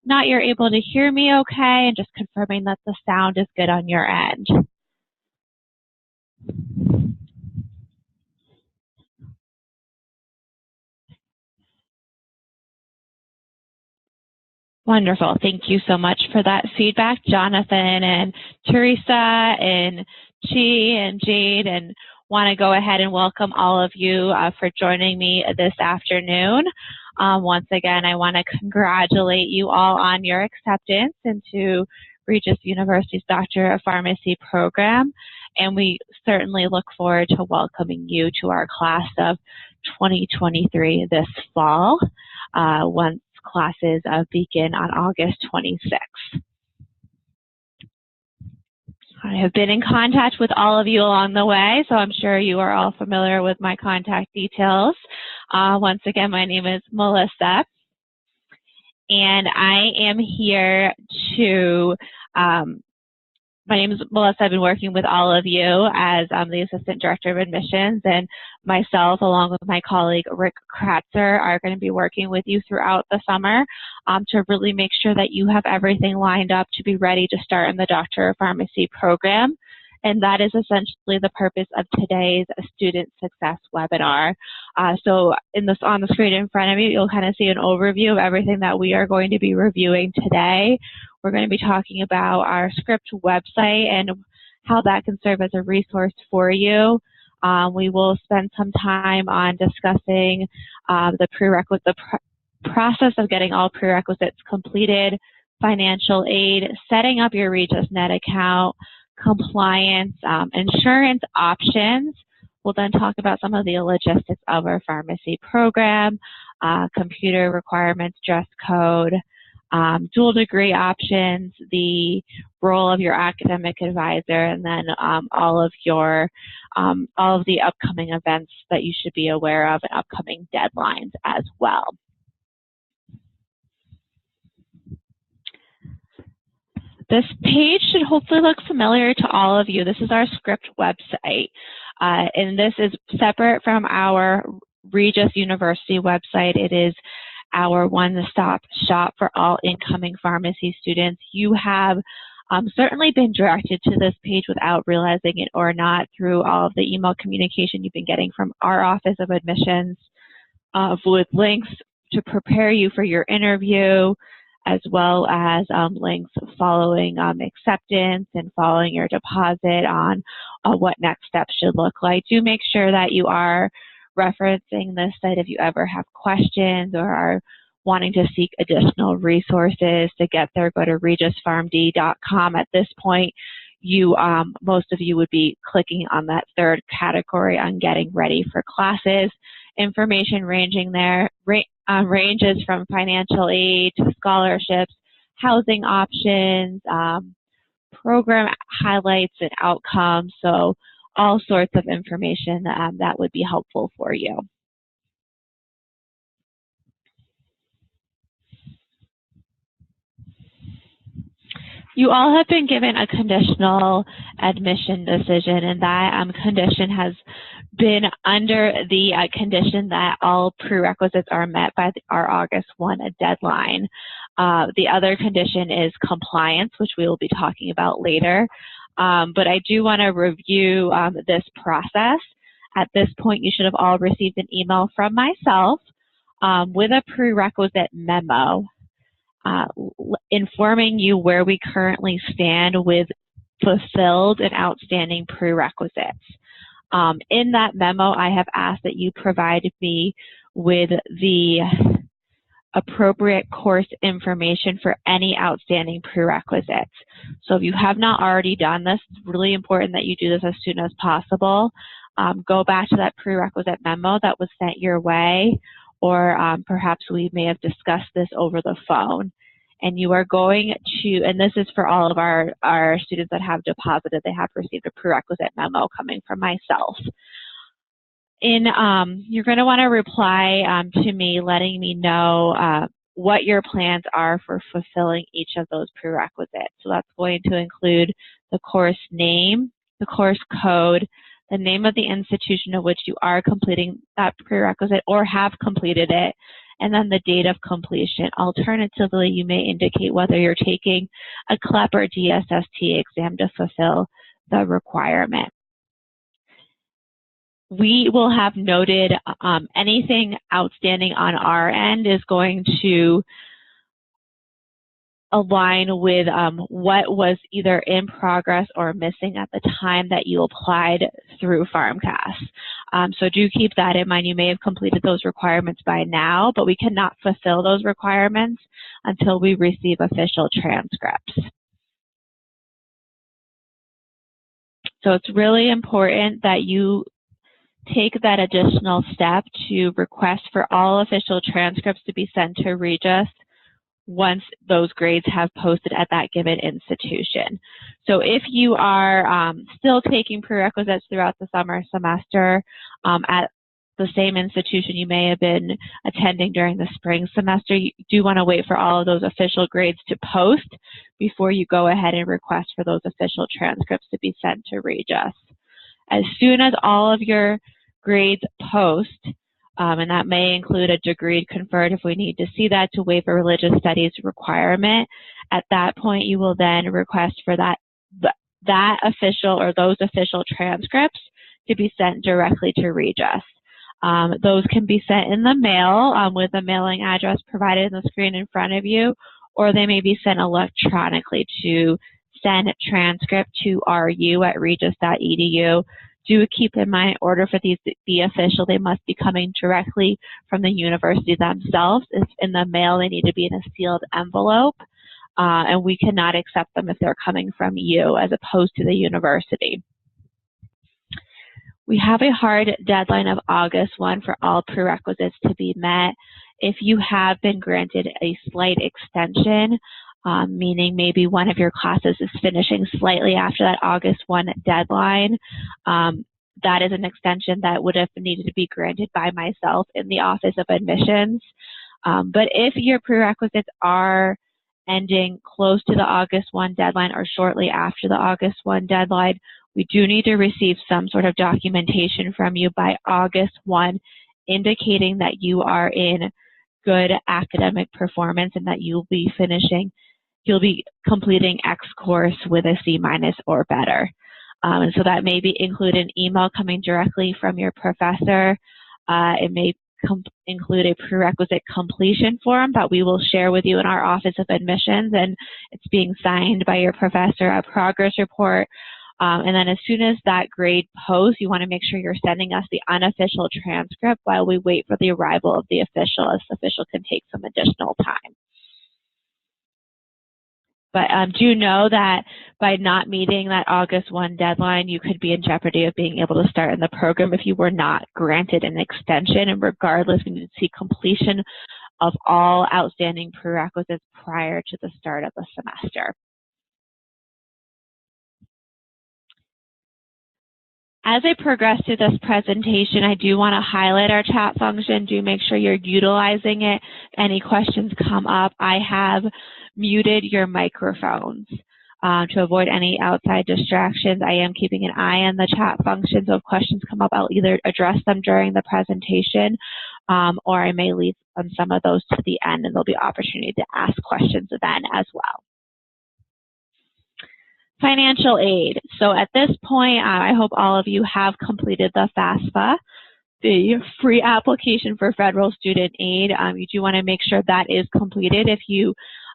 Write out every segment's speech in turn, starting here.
not, you're able to hear me okay, and just confirming that the sound is good on your end. Wonderful. Thank you so much for that feedback, Jonathan and Teresa and Chi and Jade, and want to go ahead and welcome all of you for joining me this afternoon. Once again, I want to congratulate you all on your acceptance into Regis University's Doctor of Pharmacy program, and we certainly look forward to welcoming you to our class of 2023 this fall, once classes begin on August 26th. I have been in contact with all of you along the way, so I'm sure you are all familiar with my contact details. Once again, my name is Melissa, and I am here to my name is Melissa. I've been working with all of you as the Assistant Director of Admissions, and myself, along with my colleague Rick Kratzer, are going to be working with you throughout the summer to really make sure that you have everything lined up to be ready to start in the Doctor of Pharmacy program. And that is essentially the purpose of today's Student Success webinar. So on the screen in front of you, you'll kind of see an overview of everything that we are going to be reviewing today. We're going to be talking about our script website and how that can serve as a resource for you. We will spend some time on discussing the process of getting all prerequisites completed, financial aid, setting up your RegisNet account, compliance, insurance options. We'll then talk about some of the logistics of our pharmacy program, computer requirements, dress code, dual degree options, the role of your academic advisor, and then all of the upcoming events that you should be aware of and upcoming deadlines as well. This page should hopefully look familiar to all of you. This is our script website, and this is separate from our Regis University website. It is our one-stop shop for all incoming pharmacy students. You have certainly been directed to this page without realizing it or not through all of the email communication you've been getting from our Office of Admissions with links to prepare you for your interview, as well as links following acceptance and following your deposit on what next steps should look like. Do make sure that you are referencing this site if you ever have questions or are wanting to seek additional resources to get there. Go to regispharmd.com. At this point, most of you would be clicking on that third category on getting ready for classes. Information ranging there ranges from financial aid to scholarships, housing options, program highlights and outcomes. So all sorts of information that would be helpful for you. You all have been given a conditional admission decision, and that condition has been under the condition that all prerequisites are met by our August 1 deadline. The other condition is compliance, which we will be talking about later. But I do want to review this process. At this point, you should have all received an email from myself with a prerequisite memo informing you where we currently stand with fulfilled and outstanding prerequisites. In that memo, I have asked that you provide me with the appropriate course information for any outstanding prerequisites. So if you have not already done this, it's really important that you do this as soon as possible. Go back to that prerequisite memo that was sent your way, or perhaps we may have discussed this over the phone. And you are going to, and this is for all of our students that have deposited, they have received a prerequisite memo coming from myself. You're going to want to reply to me letting me know what your plans are for fulfilling each of those prerequisites. So that's going to include the course name, the course code, the name of the institution of which you are completing that prerequisite or have completed it, and then the date of completion. Alternatively, you may indicate whether you're taking a CLEP or DSST exam to fulfill the requirement. We will have noted anything outstanding on our end is going to align with what was either in progress or missing at the time that you applied through PharmCAS. So do keep that in mind. You may have completed those requirements by now, but we cannot fulfill those requirements until we receive official transcripts. So it's really important that you take that additional step to request for all official transcripts to be sent to Regis once those grades have posted at that given institution. So if you are still taking prerequisites throughout the summer semester at the same institution you may have been attending during the spring semester, you do want to wait for all of those official grades to post before you go ahead and request for those official transcripts to be sent to Regis. As soon as all of your grades post, and that may include a degree conferred if we need to see that to waive a religious studies requirement. At that point, you will then request for that official or those official transcripts to be sent directly to Regis. Those can be sent in the mail with the mailing address provided in the screen in front of you, or they may be sent electronically to send transcript to ru@regis.edu. Do keep in mind, in order for these to be official, they must be coming directly from the university themselves. If in the mail, they need to be in a sealed envelope, and we cannot accept them if they're coming from you as opposed to the university. We have a hard deadline of August 1 for all prerequisites to be met. If you have been granted a slight extension, meaning maybe one of your classes is finishing slightly after that August 1 deadline, that is an extension that would have needed to be granted by myself in the Office of Admissions. But if your prerequisites are ending close to the August 1 deadline or shortly after the August 1 deadline, we do need to receive some sort of documentation from you by August 1 indicating that you are in good academic performance and that you'll be completing X course with a C- or better. And so that may include an email coming directly from your professor. It may include a prerequisite completion form that we will share with you in our Office of Admissions, and it's being signed by your professor, a progress report. And then as soon as that grade posts, you want to make sure you're sending us the unofficial transcript while we wait for the arrival of the official, as the official can take some additional time. But do know that by not meeting that August 1 deadline, you could be in jeopardy of being able to start in the program if you were not granted an extension. And regardless, we need to see completion of all outstanding prerequisites prior to the start of the semester. As I progress through this presentation, I do want to highlight our chat function. Do make sure you're utilizing it. If any questions come up, I have muted your microphones to avoid any outside distractions. I am keeping an eye on the chat function, so if questions come up, I'll either address them during the presentation or I may leave some of those to the end, and there'll be opportunity to ask questions then as well. Financial aid. So at this point, I hope all of you have completed the FAFSA, the free application for federal student aid. You do want to make sure that is completed. If you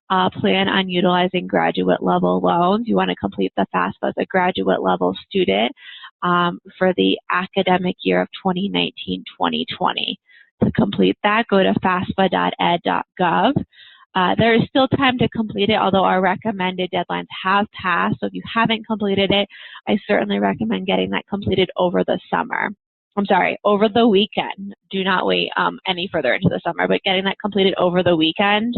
plan on utilizing graduate level loans, you want to complete the FAFSA as a graduate level student for the academic year of 2019-2020. To complete that, go to fafsa.ed.gov. There is still time to complete it, although our recommended deadlines have passed. So if you haven't completed it, I certainly recommend getting that completed over the summer. Over the weekend. Do not wait any further into the summer, but getting that completed over the weekend.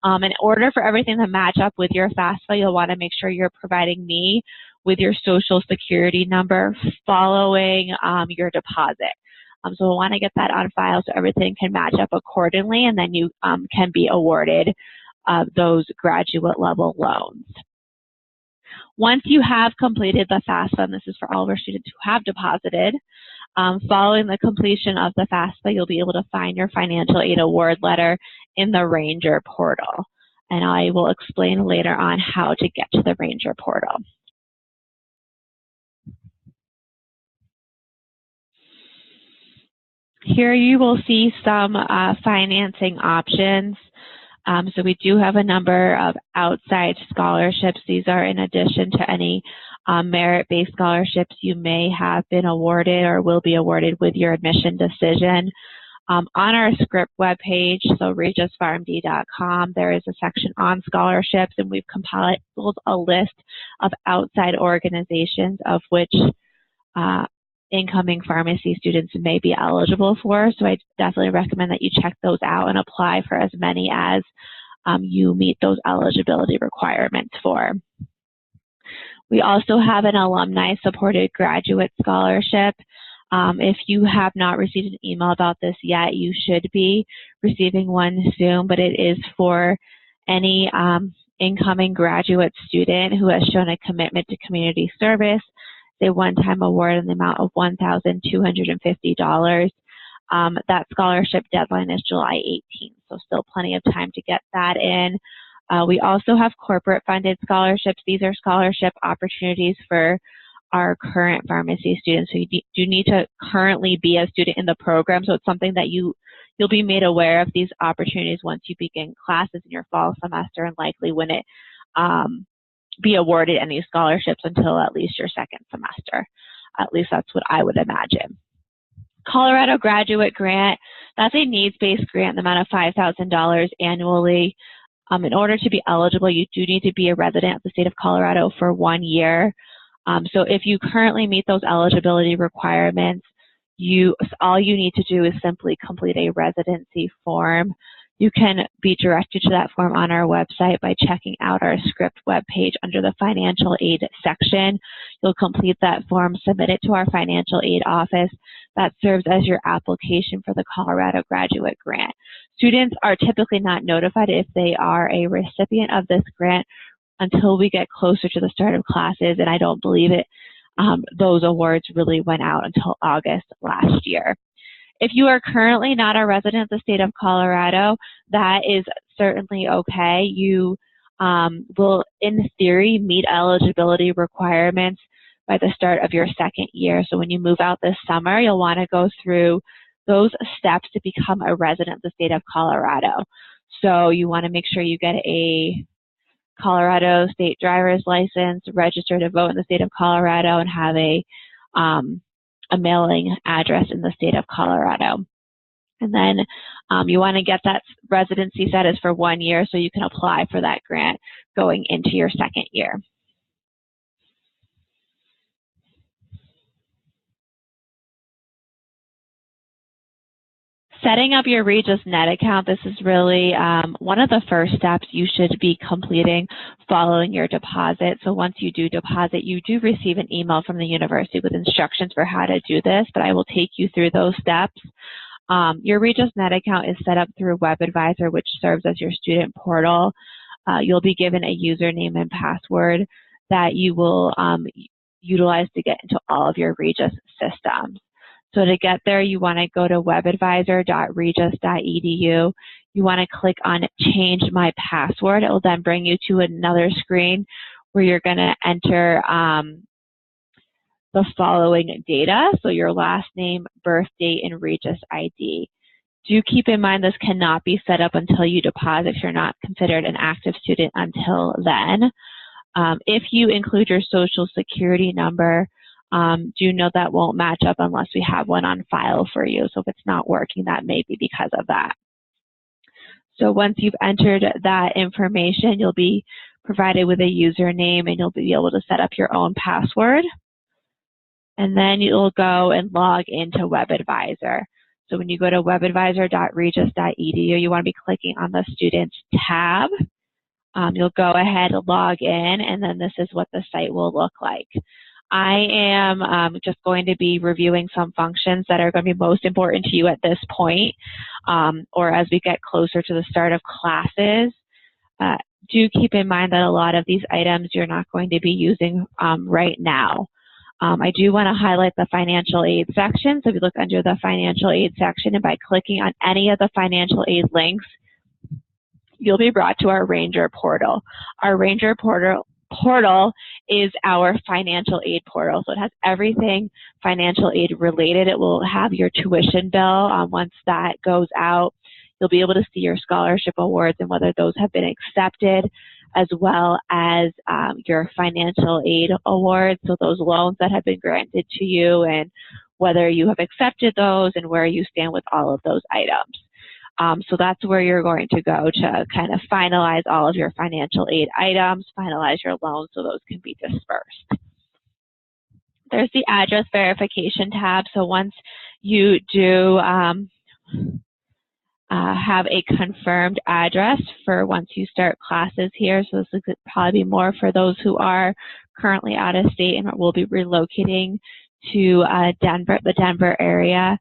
In order for everything to match up with your FAFSA, you'll want to make sure you're providing me with your social security number following your deposit. So we'll want to get that on file so everything can match up accordingly, and then you can be awarded those graduate level loans. Once you have completed the FAFSA, and this is for all of our students who have deposited, Following the completion of the FAFSA, you'll be able to find your financial aid award letter in the Ranger portal. And I will explain later on how to get to the Ranger portal. Here you will see some financing options. So we do have a number of outside scholarships. These are in addition to any merit-based scholarships you may have been awarded or will be awarded with your admission decision. On our Script webpage, so regispharmd.com, there is a section on scholarships, and we've compiled a list of outside organizations of which incoming pharmacy students may be eligible for. So I definitely recommend that you check those out and apply for as many as you meet those eligibility requirements for. We also have an alumni-supported graduate scholarship. If you have not received an email about this yet, you should be receiving one soon, but it is for any incoming graduate student who has shown a commitment to community service. It's a one-time award in the amount of $1,250. That scholarship deadline is July 18th, so still plenty of time to get that in. We also have corporate funded scholarships. These are scholarship opportunities for our current pharmacy students. So you do need to currently be a student in the program. So it's something that you'll be made aware of these opportunities once you begin classes in your fall semester, and likely when it be awarded any scholarships until at least your second semester. At least that's what I would imagine. Colorado Graduate Grant, that's a needs-based grant in the amount of $5,000 annually. In order to be eligible, you do need to be a resident of the state of Colorado for 1 year. So if you currently meet those eligibility requirements, all you need to do is simply complete a residency form. You can be directed to that form on our website by checking out our Script webpage under the financial aid section. You'll complete that form, submit it to our financial aid office. That serves as your application for the Colorado Graduate Grant. Students are typically not notified if they are a recipient of this grant until we get closer to the start of classes, and I don't believe it. Those awards really went out until August last year. If you are currently not a resident of the state of Colorado, that is certainly okay. You will, in theory, meet eligibility requirements by the start of your second year. So when you move out this summer, you'll want to go through those steps to become a resident of the state of Colorado. So you want to make sure you get a Colorado state driver's license, register to vote in the state of Colorado, and have a mailing address in the state of Colorado. And then you want to get that residency status for 1 year so you can apply for that grant going into your second year. Setting up your RegisNet account, this is really one of the first steps you should be completing following your deposit. So once you do deposit, you do receive an email from the university with instructions for how to do this, but I will take you through those steps. Your RegisNet account is set up through WebAdvisor, which serves as your student portal. You'll be given a username and password that you will utilize to get into all of your Regis systems. So to get there, you want to go to webadvisor.regis.edu. You want to click on Change My Password. It will then bring you to another screen where you're going to enter the following data. So your last name, birth date, and Regis ID. Do keep in mind this cannot be set up until you deposit if you're not considered an active student until then. If you include your social security number, do know that won't match up unless we have one on file for you. So if it's not working, that may be because of that. So once you've entered that information, you'll be provided with a username and you'll be able to set up your own password. And then you'll go and log into WebAdvisor. So when you go to webadvisor.regis.edu, you want to be clicking on the Students tab. You'll go ahead and log in, and then this is what the site will look like. I am just going to be reviewing some functions that are going to be most important to you at this point, or as we get closer to the start of classes. Do keep in mind that a lot of these items you're not going to be using right now. I do want to highlight the financial aid section. So if you look under the financial aid section, and by clicking on any of the financial aid links, you'll be brought to our Ranger portal. Our Ranger portal is our financial aid portal. So it has everything financial aid related. It will have your tuition bill. Once that goes out, you'll be able to see your scholarship awards and whether those have been accepted, as well as your financial aid awards, so those loans that have been granted to you and whether you have accepted those and where you stand with all of those items. So that's where you're going to go to kind of finalize all of your financial aid items, finalize your loans so those can be dispersed. There's the address verification tab. So once you do have a confirmed address for once you start classes here. So this is probably more for those who are currently out of state and will be relocating to the Denver area.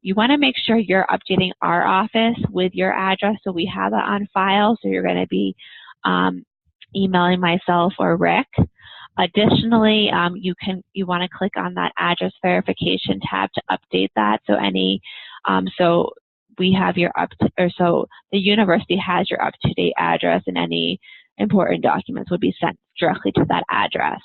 You want to make sure you're updating our office with your address so we have that on file. So you're going to be emailing myself or Rick. Additionally, you want to click on that address verification tab to update that. So we have so the university has your up-to-date address, and any important documents would be sent directly to that address.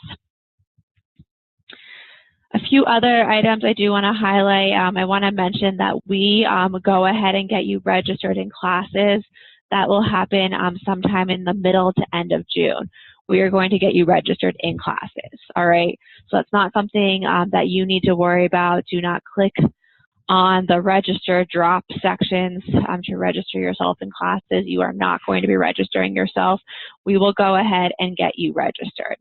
A few other items I do want to highlight. I want to mention that we go ahead and get you registered in classes. That will happen sometime in the middle to end of June. We are going to get you registered in classes, all right? So that's not something that you need to worry about. Do not click on the register drop sections to register yourself in classes. You are not going to be registering yourself. We will go ahead and get you registered.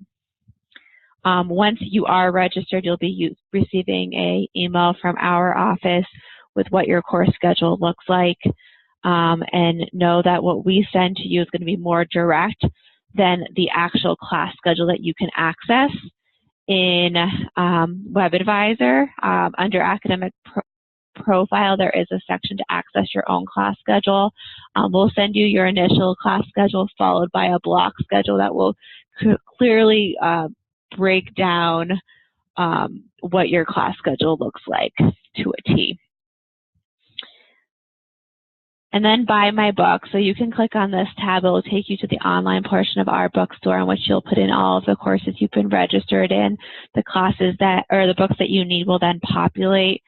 Once you are registered, you'll be receiving an email from our office with what your course schedule looks like. And know that what we send to you is going to be more direct than the actual class schedule that you can access in WebAdvisor. Under Academic Profile, there is a section to access your own class schedule. We'll send you your initial class schedule followed by a block schedule that will clearly break down what your class schedule looks like to a T. And then buy my book. So you can click on this tab. It will take you to the online portion of our bookstore in which you'll put in all of the courses you've been registered in. The classes the books that you need will then populate.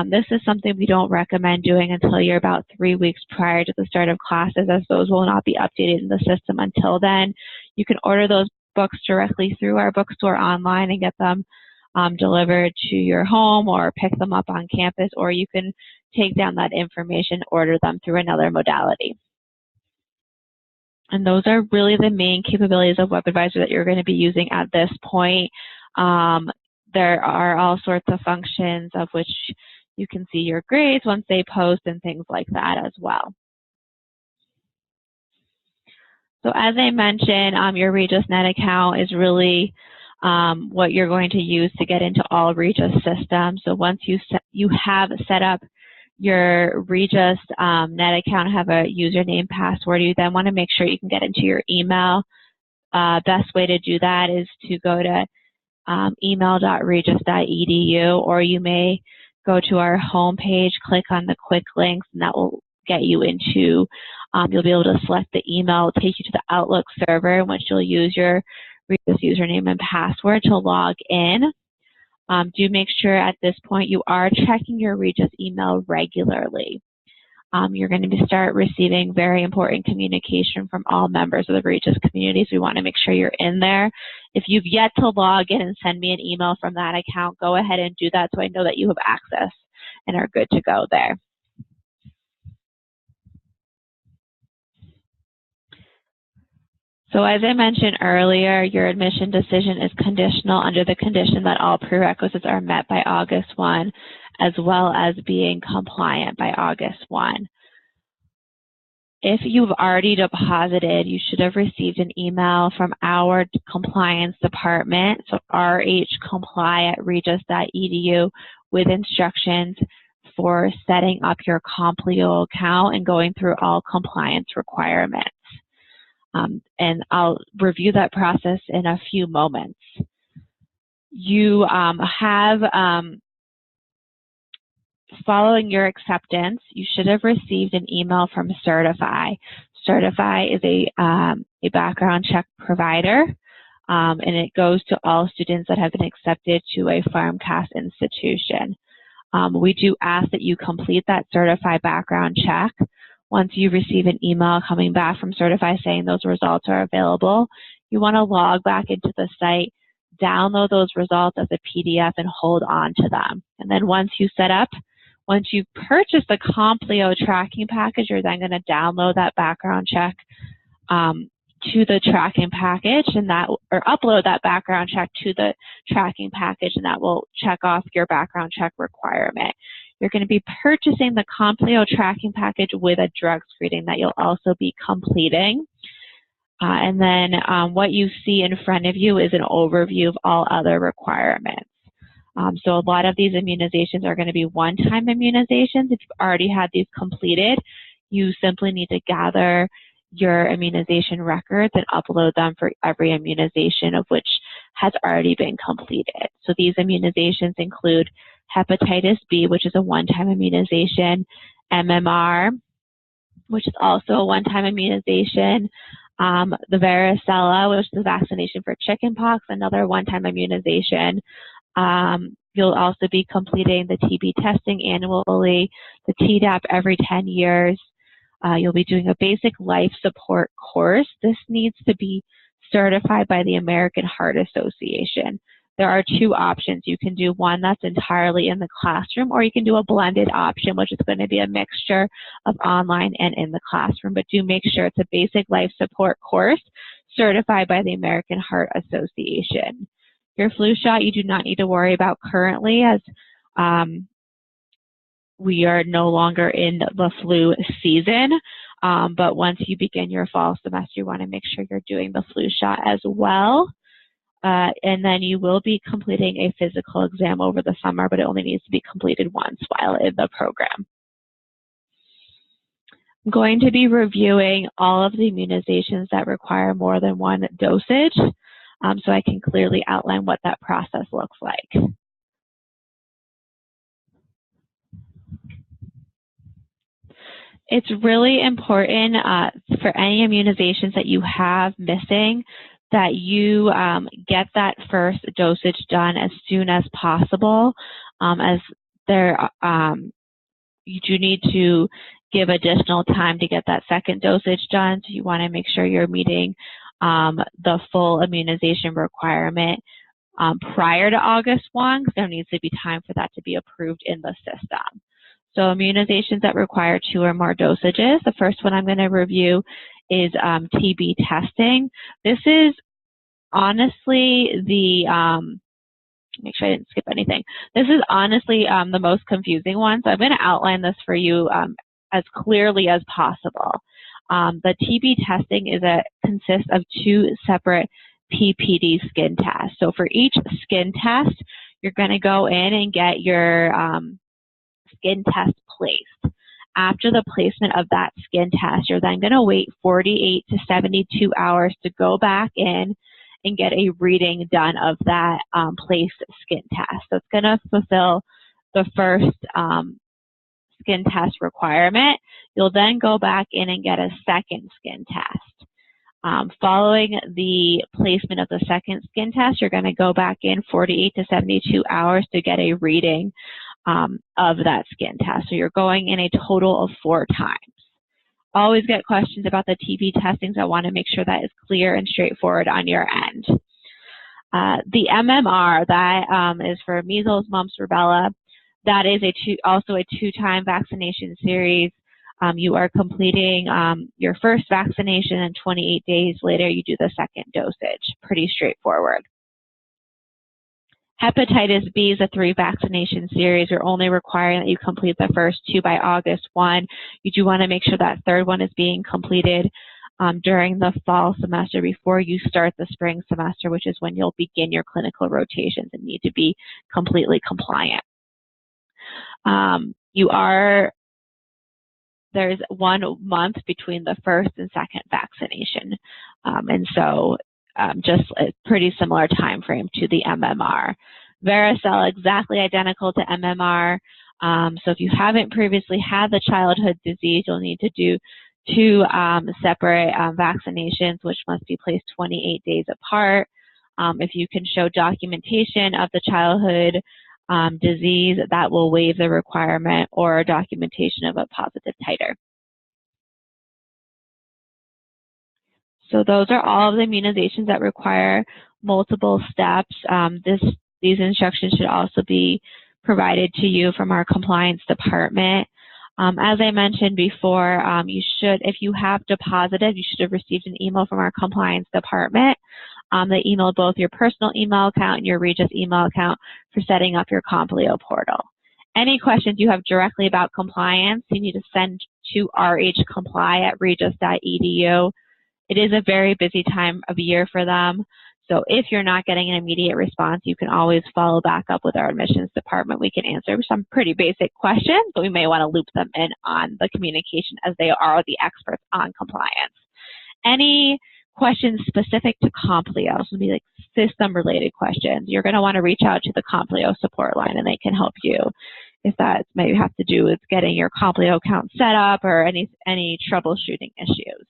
This is something we don't recommend doing until you're about 3 weeks prior to the start of classes, as those will not be updated in the system until then. You can order those books directly through our bookstore online and get them delivered to your home or pick them up on campus, or you can take down that information, order them through another modality. And those are really the main capabilities of WebAdvisor that you're going to be using at this point. There are all sorts of functions of which you can see your grades once they post and things like that as well. So as I mentioned, your RegisNet account is really what you're going to use to get into all Regis systems. So once you have set up your Regis Net account, have a username, password, you then want to make sure you can get into your email. Best way to do that is to go to email.regis.edu, or you may go to our homepage, click on the quick links, and that will get you into, you'll be able to select the email, take you to the Outlook server in which you'll use your Regis username and password to log in. Do make sure at this point you are checking your Regis email regularly. You're going to start receiving very important communication from all members of the Regis community, so we want to make sure you're in there. If you've yet to log in and send me an email from that account, go ahead and do that so I know that you have access and are good to go there. So as I mentioned earlier, your admission decision is conditional under the condition that all prerequisites are met by August 1, as well as being compliant by August 1. If you've already deposited, you should have received an email from our compliance department, so rhcomply@regis.edu, with instructions for setting up your Complio account and going through all compliance requirements. And I'll review that process in a few moments. You have, following your acceptance, you should have received an email from Certify. Certify is a background check provider, and it goes to all students that have been accepted to a PharmCAS institution. We do ask that you complete that Certify background check. Once you receive an email coming back from Certify saying those results are available, you want to log back into the site, download those results as a PDF, and hold on to them. And then once you purchase the Compleo tracking package, you're then going to download that background check to the tracking package, or upload that background check to the tracking package, and that will check off your background check requirement. You're going to be purchasing the Compleo tracking package with a drug screening that you'll also be completing. And then what you see in front of you is an overview of all other requirements. So a lot of these immunizations are going to be one-time immunizations. If you've already had these completed, you simply need to gather your immunization records and upload them for every immunization of which has already been completed. So these immunizations include hepatitis B, which is a one-time immunization, MMR, which is also a one-time immunization, the varicella, which is a vaccination for chickenpox, another one-time immunization. You'll also be completing the TB testing annually, the Tdap every 10 years. You'll be doing a basic life support course. This needs to be certified by the American Heart Association. There are two options. You can do one that's entirely in the classroom, or you can do a blended option, which is going to be a mixture of online and in the classroom. But do make sure it's a basic life support course certified by the American Heart Association. Your flu shot you do not need to worry about currently, as we are no longer in the flu season, but once you begin your fall semester, you want to make sure you're doing the flu shot as well. And then you will be completing a physical exam over the summer, but it only needs to be completed once while in the program. I'm going to be reviewing all of the immunizations that require more than one dosage, so I can clearly outline what that process looks like. It's really important for any immunizations that you have missing that you get that first dosage done as soon as possible, as you do need to give additional time to get that second dosage done. So you want to make sure you're meeting the full immunization requirement prior to August 1, because there needs to be time for that to be approved in the system. So immunizations that require 2 or more dosages. The first one I'm going to review is TB testing. This is honestly make sure I didn't skip anything. This is honestly the most confusing one, so I'm going to outline this for you as clearly as possible. The TB testing consists of 2 separate PPD skin tests. So for each skin test, you're going to go in and get your skin test placed. After the placement of that skin test, you're then going to wait 48 to 72 hours to go back in and get a reading done of that placed skin test. So it's going to fulfill the first skin test requirement. You'll then go back in and get a second skin test. Following the placement of the second skin test, you're going to go back in 48 to 72 hours to get a reading of that skin test. So you're going in a total of 4 times. Always get questions about the TB testing, so I want to make sure that is clear and straightforward on your end. The MMR, that is for measles, mumps, rubella. That is also a 2-time vaccination series. You are completing your first vaccination, and 28 days later you do the second dosage. Pretty straightforward. Hepatitis B is a 3 vaccination series. You're only requiring that you complete the first 2 by August 1. You do want to make sure that third one is being completed during the fall semester before you start the spring semester, which is when you'll begin your clinical rotations and need to be completely compliant. There's 1 month between the first and second vaccination. And so just a pretty similar time frame to the MMR. Varicella, exactly identical to MMR. So if you haven't previously had the childhood disease, you'll need to do two separate vaccinations, which must be placed 28 days apart. If you can show documentation of the childhood disease, that will waive the requirement, or documentation of a positive titer. So those are all of the immunizations that require multiple steps. These instructions should also be provided to you from our compliance department. As I mentioned before, if you have deposited, you should have received an email from our compliance department. They emailed both your personal email account and your Regis email account for setting up your Complio portal. Any questions you have directly about compliance, you need to send to rhcomply@regis.edu. It is a very busy time of year for them. So if you're not getting an immediate response, you can always follow back up with our admissions department. We can answer some pretty basic questions, but we may want to loop them in on the communication, as they are the experts on compliance. Any questions specific to Complio, so be like system-related questions, you're going to want to reach out to the Complio support line, and they can help you. If that may have to do with getting your Complio account set up or any troubleshooting issues.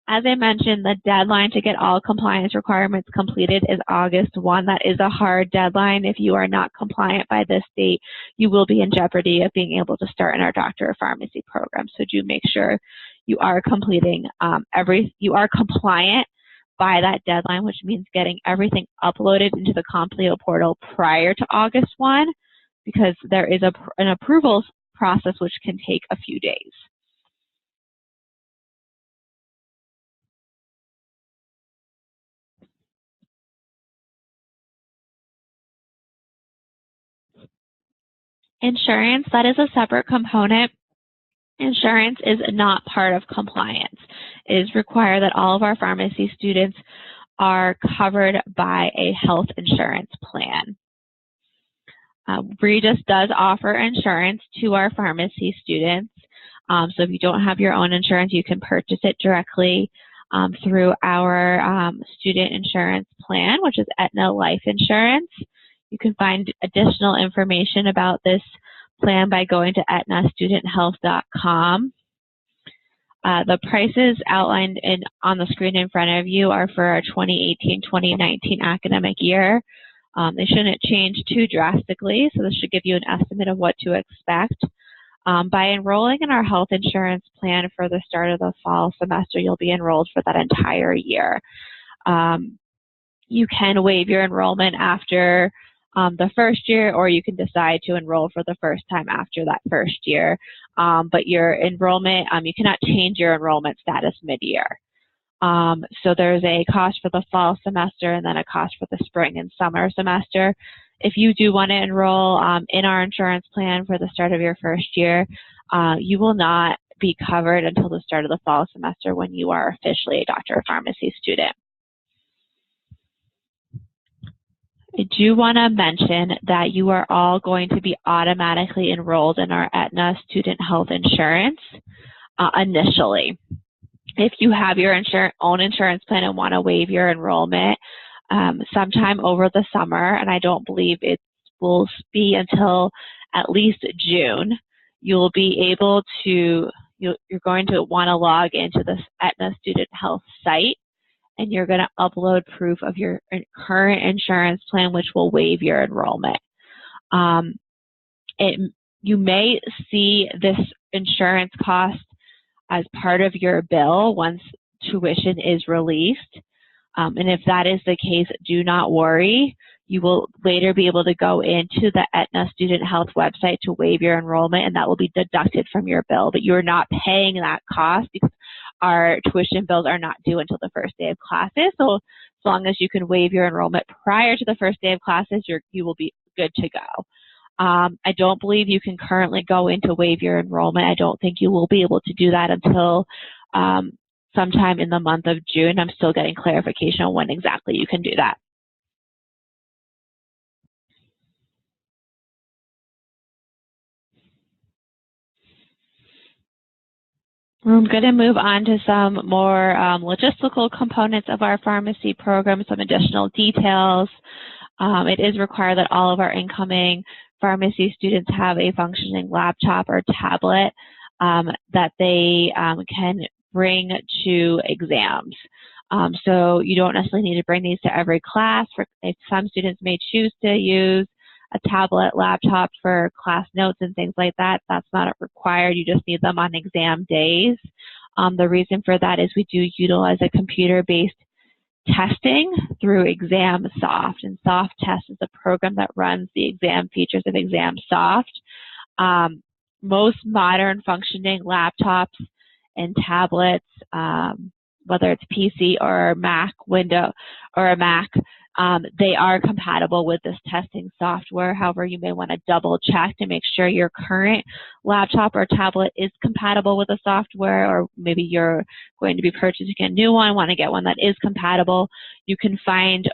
As I mentioned, the deadline to get all compliance requirements completed is August 1. That is a hard deadline. If you are not compliant by this date, you will be in jeopardy of being able to start in our Doctor of Pharmacy program. So do make sure you are completing you are compliant by that deadline, which means getting everything uploaded into the Complio portal prior to August 1, because there is an approval process which can take a few days. Insurance, that is a separate component. Insurance is not part of compliance. It is required that all of our pharmacy students are covered by a health insurance plan. Regis does offer insurance to our pharmacy students. So if you don't have your own insurance, you can purchase it directly through our student insurance plan, which is Aetna Life Insurance. You can find additional information about this plan by going to aetnastudenthealth.com. The prices outlined on the screen in front of you are for our 2018-2019 academic year. They shouldn't change too drastically, so this should give you an estimate of what to expect. By enrolling in our health insurance plan for the start of the fall semester, you'll be enrolled for that entire year. You can waive your enrollment after the first year, or you can decide to enroll for the first time after that first year. But your enrollment, you cannot change your enrollment status mid-year. So there's a cost for the fall semester and then a cost for the spring and summer semester. If you do want to enroll in our insurance plan for the start of your first year, you will not be covered until the start of the fall semester when you are officially a Doctor of Pharmacy student. I do want to mention that you are all going to be automatically enrolled in our Aetna Student Health Insurance initially. If you have your own insurance plan and want to waive your enrollment sometime over the summer, and I don't believe it will be until at least June, you'll be able to, you're going to want to log into the Aetna Student Health site, and you're going to upload proof of your current insurance plan, which will waive your enrollment. You may see this insurance cost as part of your bill once tuition is released. And if that is the case, do not worry. You will later be able to go into the Aetna Student Health website to waive your enrollment, and that will be deducted from your bill. But you're not paying that cost because our tuition bills are not due until the first day of classes. So as long as you can waive your enrollment prior to the first day of classes, you will be good to go. I don't believe you can currently go in to waive your enrollment. I don't think you will be able to do that until sometime in the month of June. I'm still getting clarification on when exactly you can do that. I'm going to move on to some more logistical components of our pharmacy program, some additional details. It is required that all of our incoming pharmacy students have a functioning laptop or tablet that they can bring to exams. So you don't necessarily need to bring these to every class. If some students may choose to use a tablet, laptop for class notes and things like that, that's not required. You just need them on exam days. The reason for that is we do utilize a computer-based testing through ExamSoft, and SoftTest is a program that runs the exam features of ExamSoft. Most modern functioning laptops and tablets, whether it's PC or Mac Window or a Mac, they are compatible with this testing software. However, you may want to double check to make sure your current laptop or tablet is compatible with the software, or maybe you're going to be purchasing a new one, want to get one that is compatible. You can find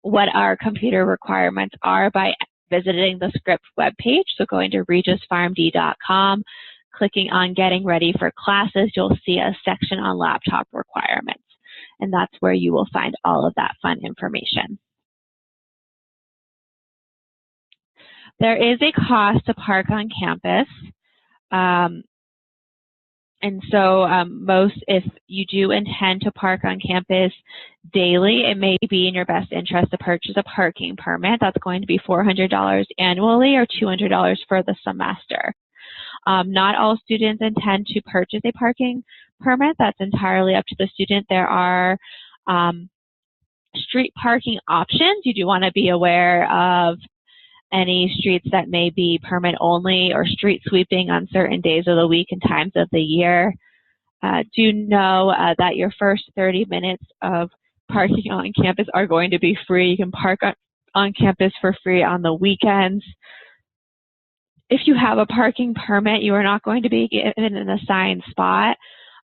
what our computer requirements are by visiting the Script webpage. So going to regispharmd.com, clicking on Getting Ready for Classes, you'll see a section on laptop requirements. And that's where you will find all of that fun information. There is a cost to park on campus. And so if you do intend to park on campus daily, it may be in your best interest to purchase a parking permit. That's going to be $400 annually or $200 for the semester. Not all students intend to purchase a parking permit. That's entirely up to the student. There are street parking options. You do want to be aware of any streets that may be permit only or street sweeping on certain days of the week and times of the year. Do know that your first 30 minutes of parking on campus are going to be free. You can park on campus for free on the weekends. If you have a parking permit, you are not going to be given an assigned spot,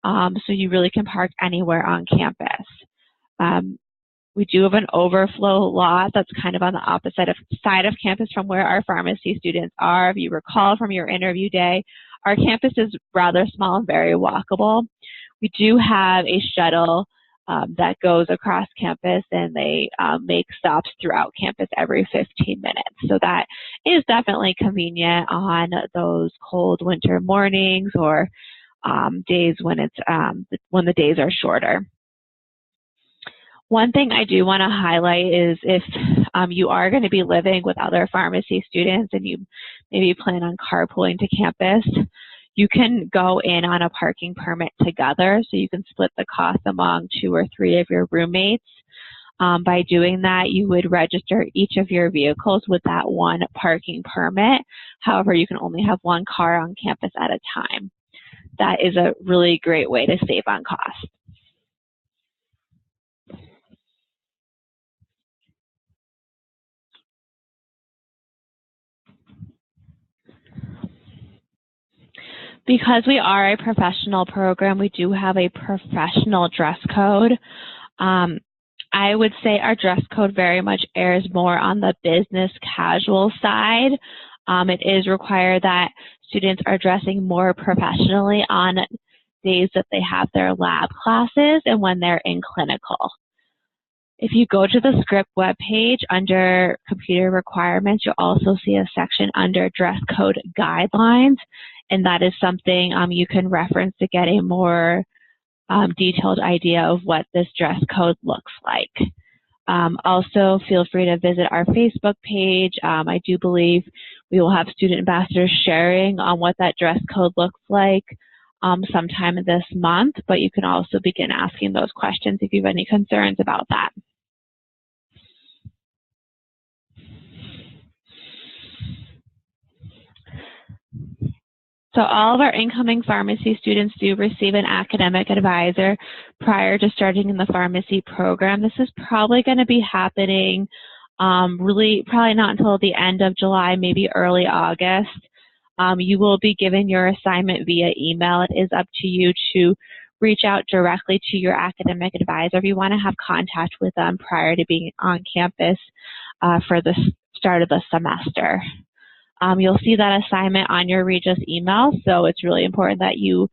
so you really can park anywhere on campus. We do have an overflow lot that's kind of on the opposite side of campus from where our pharmacy students are. If you recall from your interview day, our campus is rather small and very walkable. We do have a shuttle that goes across campus, and they make stops throughout campus every 15 minutes. So that is definitely convenient on those cold winter mornings or days when when the days are shorter. One thing I do want to highlight is if you are going to be living with other pharmacy students and you maybe plan on carpooling to campus, you can go in on a parking permit together, so you can split the cost among 2 or 3 of your roommates. By doing that, you would register each of your vehicles with that one parking permit. However, you can only have one car on campus at a time. That is a really great way to save on cost. Because we are a professional program, we do have a professional dress code. I would say our dress code very much errs more on the business casual side. It is required that students are dressing more professionally on days that they have their lab classes and when they're in clinical. If you go to the Script webpage under computer requirements, you'll also see a section under dress code guidelines, and that is something you can reference to get a more detailed idea of what this dress code looks like. Also, feel free to visit our Facebook page. I do believe we will have student ambassadors sharing on what that dress code looks like sometime this month, but you can also begin asking those questions if you have any concerns about that. So all of our incoming pharmacy students do receive an academic advisor prior to starting in the pharmacy program. This is probably going to be happening probably not until the end of July, maybe early August. You will be given your assignment via email. It is up to you to reach out directly to your academic advisor if you want to have contact with them prior to being on campus for the start of the semester. You'll see that assignment on your Regis email, so it's really important that you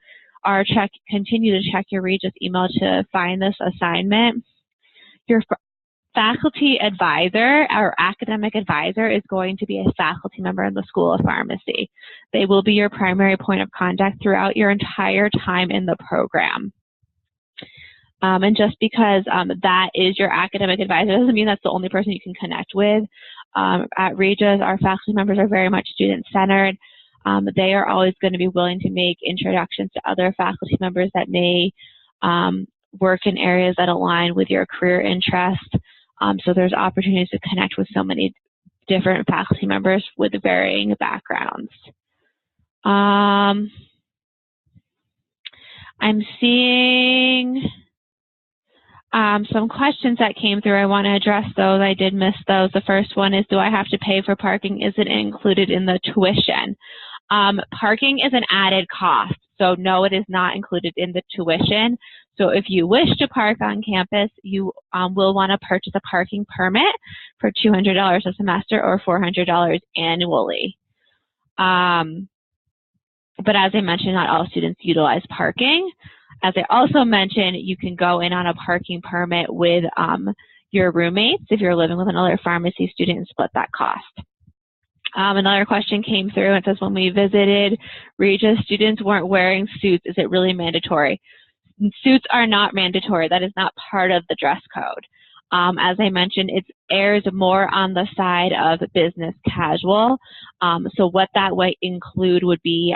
continue to check your Regis email to find this assignment. Your faculty advisor or academic advisor is going to be a faculty member in the School of Pharmacy. They will be your primary point of contact throughout your entire time in the program. And just because that is your academic advisor doesn't mean that's the only person you can connect with. At Regis, our faculty members are very much student-centered. They are always going to be willing to make introductions to other faculty members that may work in areas that align with your career interest. So there's opportunities to connect with so many different faculty members with varying backgrounds. I'm seeing some questions that came through. I want to address those. I did miss those. The first one is, do I have to pay for parking? Is it included in the tuition? Parking is an added cost. So no, it is not included in the tuition. So if you wish to park on campus, you will want to purchase a parking permit for $200 a semester or $400 annually. But as I mentioned, not all students utilize parking. As I also mentioned, you can go in on a parking permit with your roommates if you're living with another pharmacy student and split that cost. Another question came through and it says, when we visited Regis, students weren't wearing suits. Is it really mandatory? Suits are not mandatory. That is not part of the dress code. As I mentioned, it errs more on the side of business casual. So what that would include would be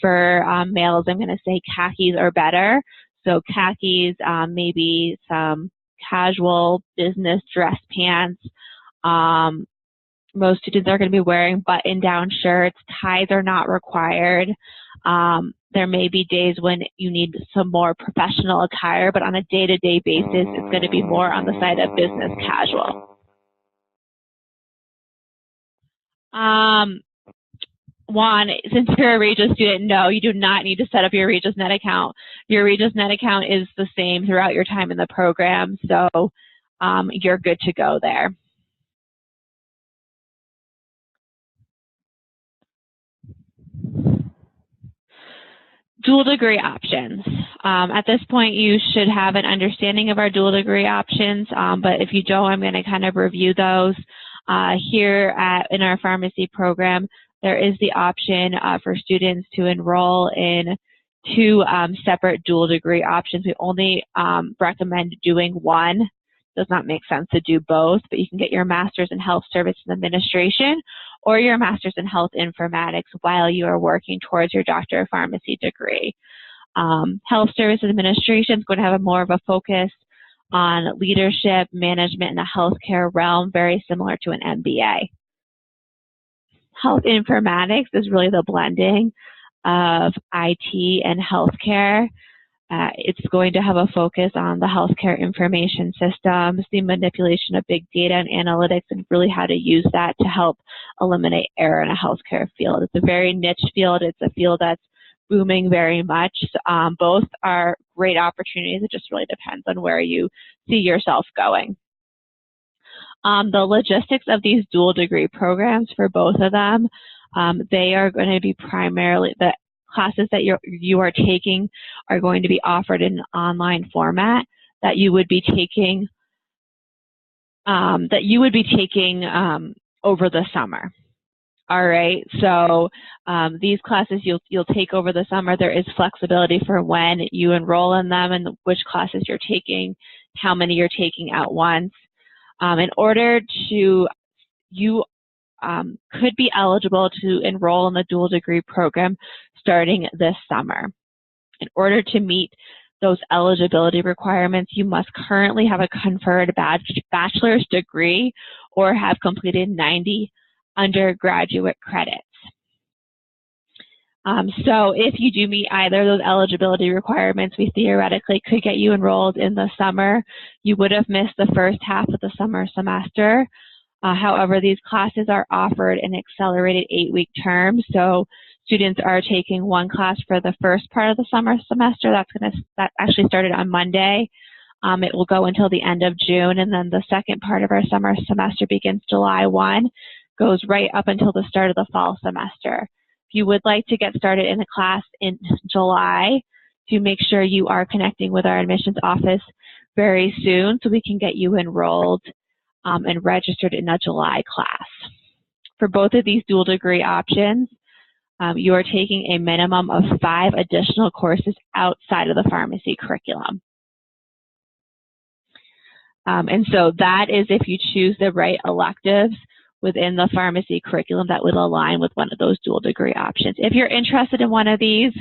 for males, I'm going to say khakis or better. So khakis, maybe some casual business dress pants. Most students are going to be wearing button-down shirts. Ties are not required. There may be days when you need some more professional attire, but on a day-to-day basis, it's going to be more on the side of business casual. Juan, since you're a Regis student, no, you do not need to set up your Regis Net account. Your Regis Net account is the same throughout your time in the program, so you're good to go there. Dual degree options. At this point, you should have an understanding of our dual degree options, but if you don't, I'm going to kind of review those. Here in our pharmacy program, there is the option for students to enroll in 2 separate dual degree options. We only recommend doing one. Does not make sense to do both, but you can get your Master's in Health Services Administration or your Master's in Health Informatics while you are working towards your Doctor of Pharmacy degree. Health Services Administration is going to have more of a focus on leadership, management, in the healthcare realm, very similar to an MBA. Health Informatics is really the blending of IT and healthcare. It's going to have a focus on the healthcare information systems, the manipulation of big data and analytics, and really how to use that to help eliminate error in a healthcare field. It's a very niche field. It's a field that's booming very much. Both are great opportunities. It just really depends on where you see yourself going. The logistics of these dual degree programs for both of them, they are going to be primarily the classes that you are taking are going to be offered in an online format that you would be taking over the summer. All right, so these classes you'll take over the summer. There is flexibility for when you enroll in them and which classes you're taking, how many you're taking at once. In order to, you could be eligible to enroll in the dual degree program starting this summer. In order to meet those eligibility requirements, you must currently have a conferred bachelor's degree or have completed 90 undergraduate credits. So if you do meet either of those eligibility requirements, we theoretically could get you enrolled in the summer. You would have missed the first half of the summer semester. However, these classes are offered in accelerated 8-week terms. So students are taking one class for the first part of the summer semester. That actually started on Monday. It will go until the end of June, and then the second part of our summer semester begins July 1. goes right up until the start of the fall semester. If you would like to get started in a class in July, to make sure you are connecting with our admissions office very soon so we can get you enrolled and registered in a July class. For both of these dual degree options, you are taking a minimum of 5 additional courses outside of the pharmacy curriculum. And so that is if you choose the right electives within the pharmacy curriculum that would align with one of those dual degree options. If you're interested in one of these,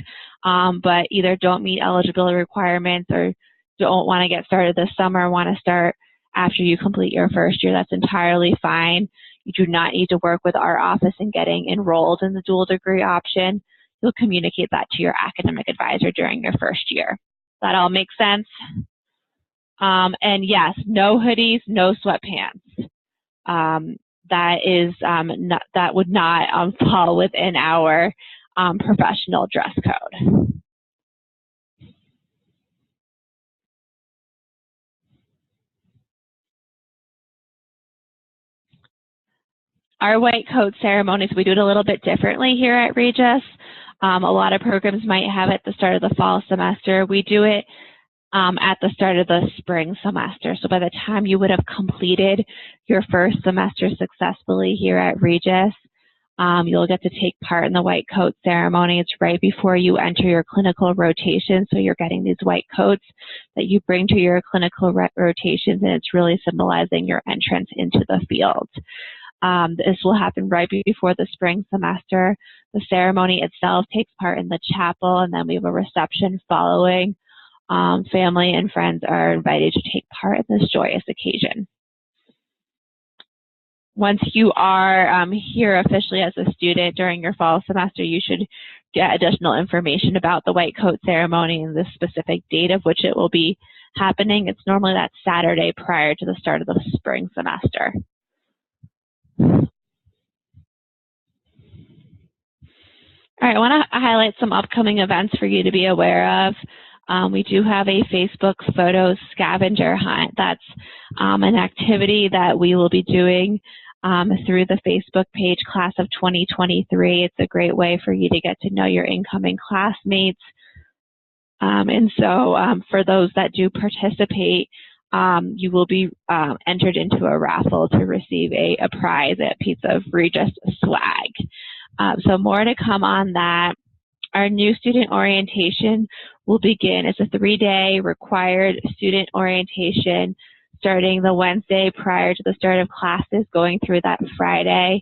but either don't meet eligibility requirements or don't want to get started this summer, want to start after you complete your first year, that's entirely fine. You do not need to work with our office in getting enrolled in the dual degree option. You'll communicate that to your academic advisor during your first year. That all makes sense? And yes, no hoodies, no sweatpants. That would not fall within our professional dress code. Our white coat ceremonies, we do it a little bit differently here at Regis. A lot of programs might have it at the start of the fall semester. We do it at the start of the spring semester. So by the time you would have completed your first semester successfully here at Regis, you'll get to take part in the white coat ceremony. It's right before you enter your clinical rotation. So you're getting these white coats that you bring to your clinical rotations, and it's really symbolizing your entrance into the field. This will happen right before the spring semester. The ceremony itself takes part in the chapel, and then we have a reception following. Family and friends are invited to take part in this joyous occasion. Once you are here officially as a student during your fall semester, you should get additional information about the white coat ceremony and the specific date of which it will be happening. It's normally that Saturday prior to the start of the spring semester. All right, I want to highlight some upcoming events for you to be aware of. We do have a Facebook photo scavenger hunt. That's an activity that we will be doing through the Facebook page, Class of 2023. It's a great way for you to get to know your incoming classmates. And so for those that do participate, you will be entered into a raffle to receive a prize, a piece of Regis swag. So more to come on that. Our new student orientation will begin. It's a 3-day required student orientation starting the Wednesday prior to the start of classes, going through that Friday.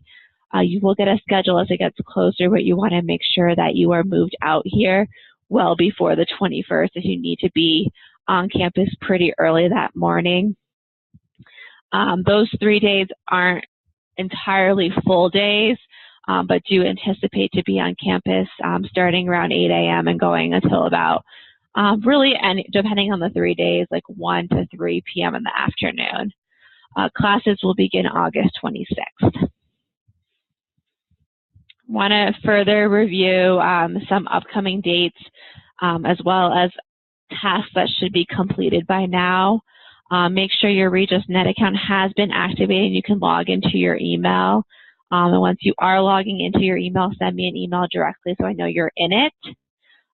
You will get a schedule as it gets closer, but you want to make sure that you are moved out here well before the 21st if you need to be on campus pretty early that morning. Those 3 days aren't entirely full days, but do anticipate to be on campus starting around 8 a.m. and going until about really, and depending on the 3 days, like 1 to 3 p.m. in the afternoon. Classes will begin August 26th. Want to further review some upcoming dates as well as tasks that should be completed by now. Make sure your Regis Net account has been activated. You can log into your email. And once you are logging into your email, send me an email directly so I know you're in it.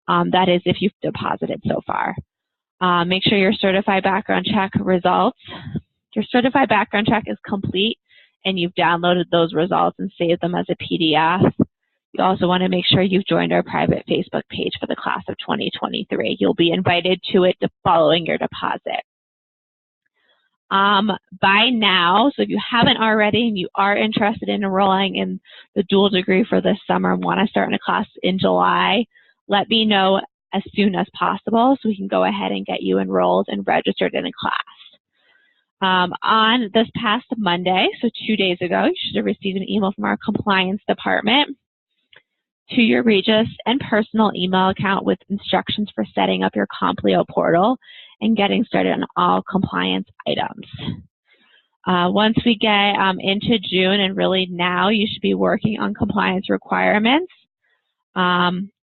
That is if you've deposited so far. Make sure your certified background check results. Your certified background check is complete and you've downloaded those results and saved them as a PDF. You also want to make sure you've joined our private Facebook page for the Class of 2023. You'll be invited to it following your deposit. By now, so if you haven't already and you are interested in enrolling in the dual degree for this summer and want to start in a class in July, let me know as soon as possible so we can go ahead and get you enrolled and registered in a class. On this past Monday, so 2 days ago, you should have received an email from our compliance department to your Regis and personal email account with instructions for setting up your Complio portal and getting started on all compliance items. Once we get into June, and really now, you should be working on compliance requirements.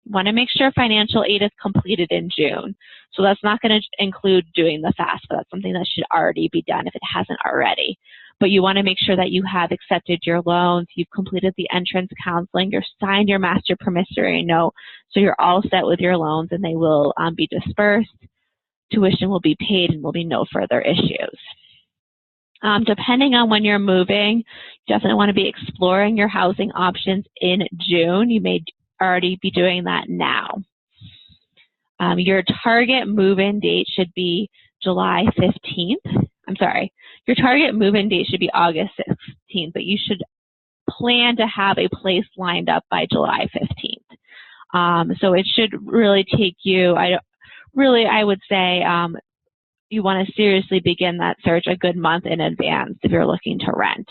Want to make sure financial aid is completed in June. So that's not going to include doing the FAFSA. That's something that should already be done if it hasn't already. but you want to make sure that you have accepted your loans, you've completed the entrance counseling, you've signed your master promissory note, so you're all set with your loans and they will be dispersed. Tuition will be paid and will be no further issues. Depending on when you're moving, you definitely want to be exploring your housing options in June. You may already be doing that now. Your target move-in date should be July 15th. I'm sorry. Your target move-in date should be August 16th, but you should plan to have a place lined up by July 15th. So it should really take you, I would say, you want to seriously begin that search a good month in advance if you're looking to rent.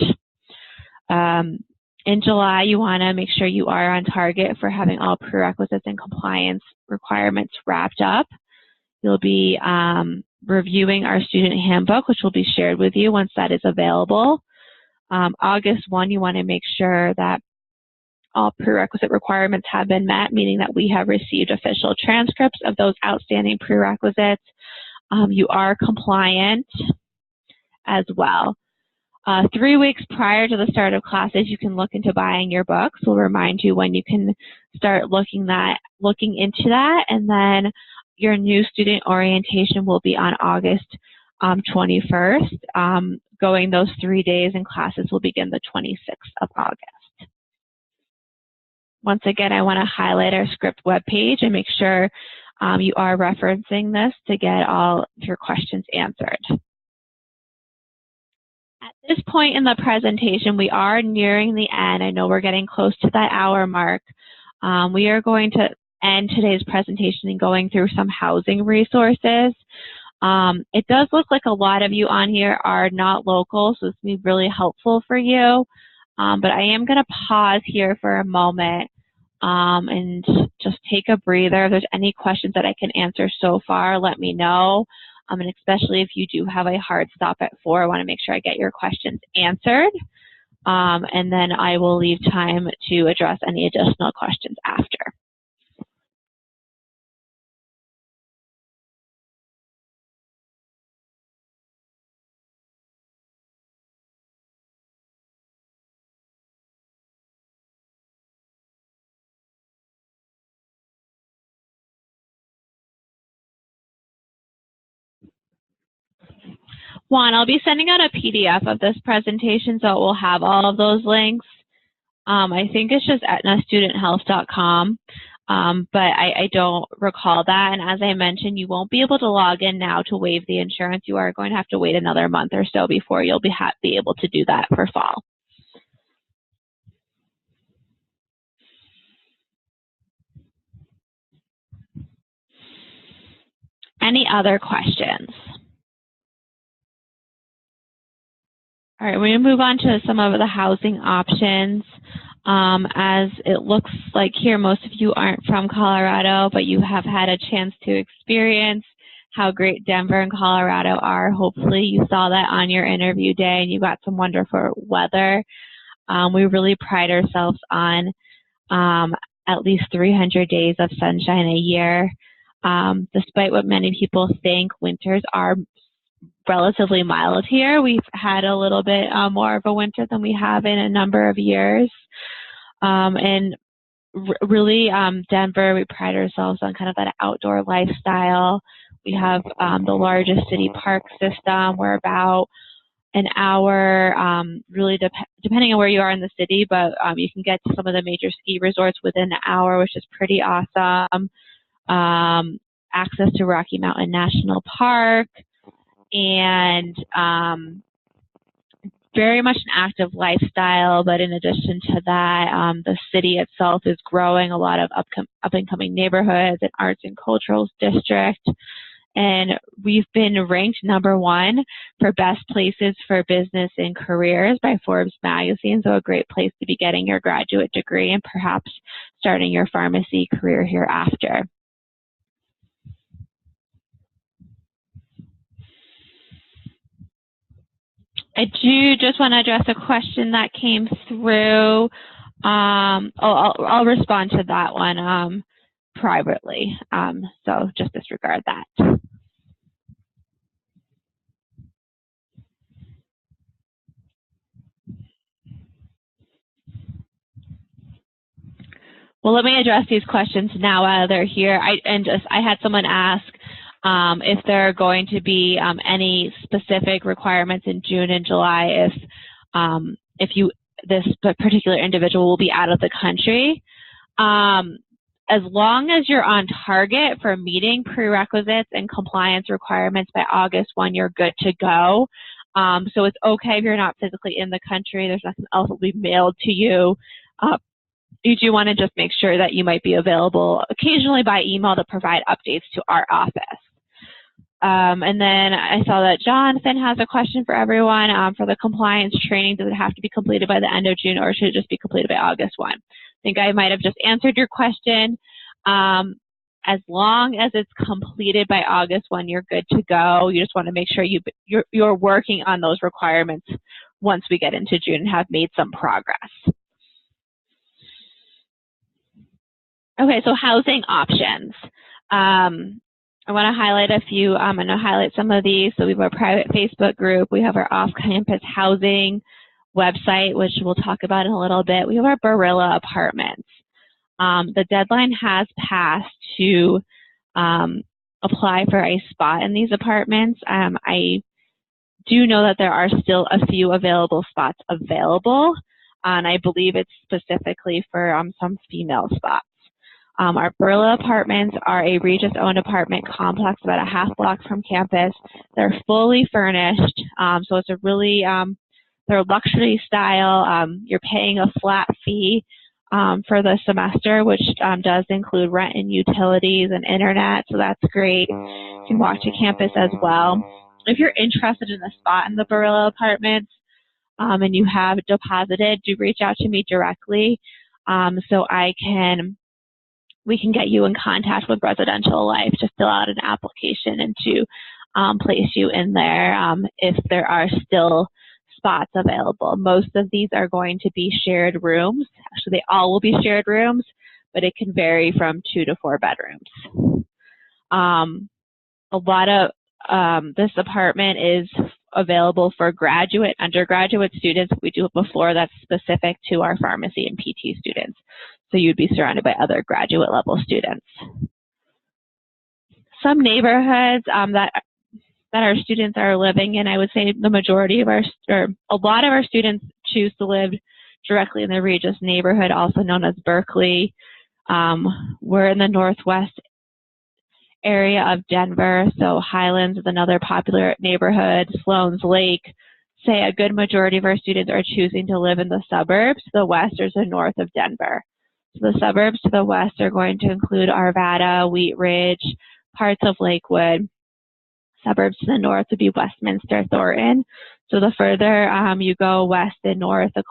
In July, you want to make sure you are on target for having all prerequisites and compliance requirements wrapped up. You'll be reviewing our student handbook, which will be shared with you once that is available. August 1, you want to make sure that all prerequisite requirements have been met, meaning that we have received official transcripts of those outstanding prerequisites. You are compliant as well. 3 weeks prior to the start of classes, you can look into buying your books. We'll remind you when you can start looking into that, and then your new student orientation will be on August 21st. Going those 3 days, and classes will begin the 26th of August. Once again, I want to highlight our script webpage and make sure you are referencing this to get all of your questions answered. At this point in the presentation, we are nearing the end. I know we're getting close to that hour mark. We are going to end today's presentation and going through some housing resources. It does look like a lot of you on here are not local, so this will be really helpful for you. But I am going to pause here for a moment and just take a breather. If there's any questions that I can answer so far, let me know. And especially if you do have a hard stop at 4, I want to make sure I get your questions answered. And then I will leave time to address any additional questions after. Juan, I'll be sending out a PDF of this presentation, so it will have all of those links. I think it's just aetnastudenthealth.com, but I don't recall that. And as I mentioned, you won't be able to log in now to waive the insurance. You are going to have to wait another month or so before you'll be able to do that for fall. Any other questions? All right, we're going to move on to some of the housing options. As it looks like here, most of you aren't from Colorado, but you have had a chance to experience how great Denver and Colorado are. Hopefully you saw that on your interview day and you got some wonderful weather. We really pride ourselves on at least 300 days of sunshine a year. Despite what many people think, winters are relatively mild here. We've had a little bit more of a winter than we have in a number of years. And really, Denver, we pride ourselves on kind of that outdoor lifestyle. We have the largest city park system. We're about an hour, really depending on where you are in the city, but you can get to some of the major ski resorts within an hour, which is pretty awesome. Access to Rocky Mountain National Park, and very much an active lifestyle. But in addition to that, the city itself is growing a lot of up-and-coming neighborhoods and arts and cultural district. And we've been ranked #1 for best places for business and careers by Forbes magazine. So a great place to be getting your graduate degree and perhaps starting your pharmacy career hereafter. I do just want to address a question that came through. I'll respond to that one privately, so just disregard that. Well, let me address these questions now while they're here. I had someone ask if there are going to be any specific requirements in June and July if this particular individual will be out of the country. As long as you're on target for meeting prerequisites and compliance requirements by August 1, you're good to go. So it's okay if you're not physically in the country. There's nothing else that will be mailed to you. You do want to just make sure that you might be available occasionally by email to provide updates to our office. And then I saw that Jonathan has a question for everyone. For the compliance training, does it have to be completed by the end of June, or should it just be completed by August 1? I think I might have just answered your question. As long as it's completed by August 1, you're good to go. You just want to make sure you're working on those requirements once we get into June and have made some progress. Okay, so housing options. I want to highlight a few. I'm going to highlight some of these. So we have our private Facebook group. We have our off-campus housing website, which we'll talk about in a little bit. We have our Barilla apartments. The deadline has passed to apply for a spot in these apartments. I do know that there are still a few available spots available, and I believe it's specifically for some female spots. Our Barilla apartments are a Regis-owned apartment complex about a half block from campus. They're fully furnished, so it's a really, they're luxury style. You're paying a flat fee for the semester, which does include rent and utilities and internet, so that's great. You can walk to campus as well. If you're interested in a spot in the Barilla apartments and you have deposited, do reach out to me directly so we can get you in contact with Residential Life to fill out an application and to place you in there if there are still spots available. Most of these are going to be shared rooms. Actually, they all will be shared rooms, but it can vary from 2 to 4 bedrooms. A lot of this apartment is available for graduate, undergraduate students. We do it before that's specific to our pharmacy and PT students. So you'd be surrounded by other graduate level students. Some neighborhoods that our students are living in, I would say the majority of a lot of our students choose to live directly in the Regis neighborhood, also known as Berkeley. We're in the northwest area of Denver, so Highlands is another popular neighborhood. Sloan's Lake. Say a good majority of our students are choosing to live in the suburbs, the west or the north of Denver. So the suburbs to the west are going to include Arvada, Wheat Ridge, parts of Lakewood. Suburbs to the north would be Westminster, Thornton. So the further you go west and north, the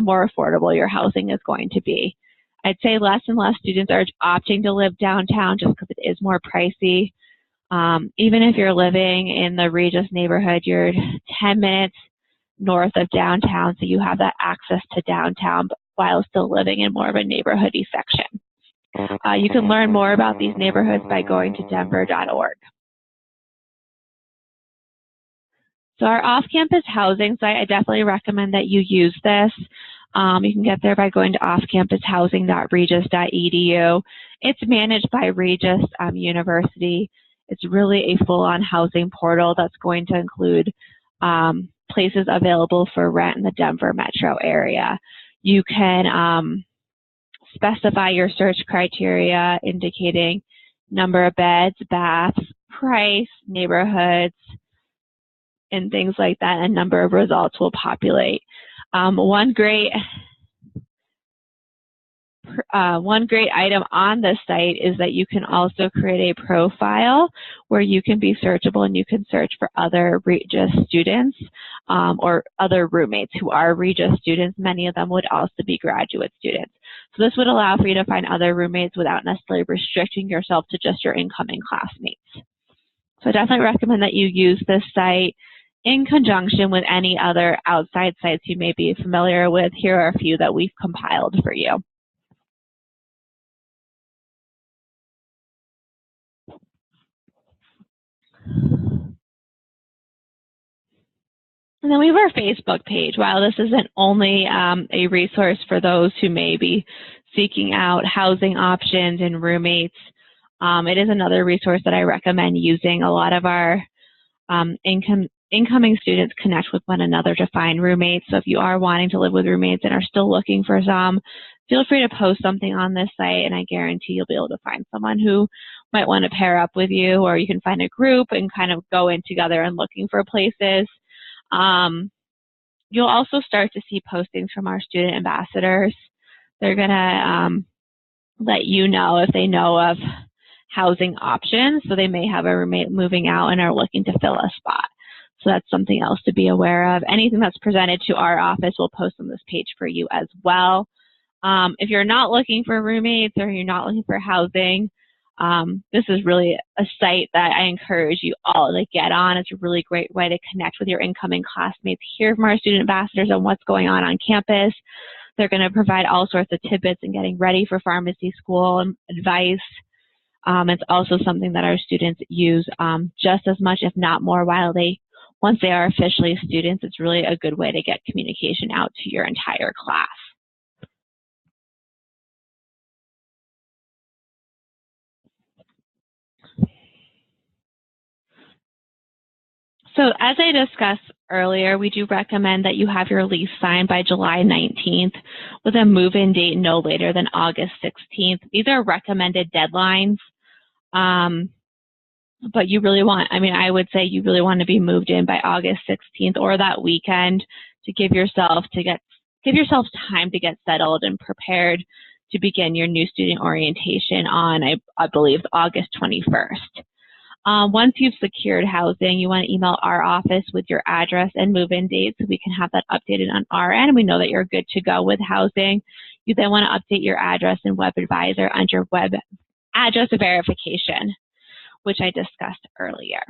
more affordable your housing is going to be. I'd say less and less students are opting to live downtown just because it is more pricey. Even if you're living in the Regis neighborhood, you're 10 minutes north of downtown, so you have that access to downtown while still living in more of a neighborhoody section. You can learn more about these neighborhoods by going to denver.org. So our off-campus housing site, I definitely recommend that you use this. You can get there by going to offcampushousing.regis.edu. It's managed by Regis University. It's really a full-on housing portal that's going to include places available for rent in the Denver metro area. You can specify your search criteria indicating number of beds, baths, price, neighborhoods, and things like that, and a number of results will populate. One great item on this site is that you can also create a profile where you can be searchable and you can search for other Regis students or other roommates who are Regis students. Many of them would also be graduate students. So this would allow for you to find other roommates without necessarily restricting yourself to just your incoming classmates. So I definitely recommend that you use this site in conjunction with any other outside sites you may be familiar with. Here are a few that we've compiled for you. And then we have our Facebook page. While this isn't only a resource for those who may be seeking out housing options and roommates. It is another resource that I recommend using. A lot of our incoming students connect with one another to find roommates. So if you are wanting to live with roommates and are still looking for some, feel free to post something on this site, and I guarantee you'll be able to find someone who might want to pair up with you, or you can find a group and kind of go in together and looking for places. You'll also start to see postings from our student ambassadors. They're going to let you know if they know of housing options. So they may have a roommate moving out and are looking to fill a spot. So that's something else to be aware of. Anything that's presented to our office, we'll post on this page for you as well. If you're not looking for roommates or you're not looking for housing, this is really a site that I encourage you all to get on. It's a really great way to connect with your incoming classmates, hear from our student ambassadors on what's going on campus. They're going to provide all sorts of tidbits in getting ready for pharmacy school and advice. It's also something that our students use just as much, if not more, once they are officially students. It's really a good way to get communication out to your entire class. So as I discussed earlier, we do recommend that you have your lease signed by July 19th with a move-in date no later than August 16th. These are recommended deadlines, but you really want, I would say you really want to be moved in by August 16th or that weekend to give yourself time to get settled and prepared to begin your new student orientation on, I believe, August 21st. Once you've secured housing, you want to email our office with your address and move-in date so we can have that updated on our end. We know that you're good to go with housing. You then want to update your address in WebAdvisor under web address verification, which I discussed earlier.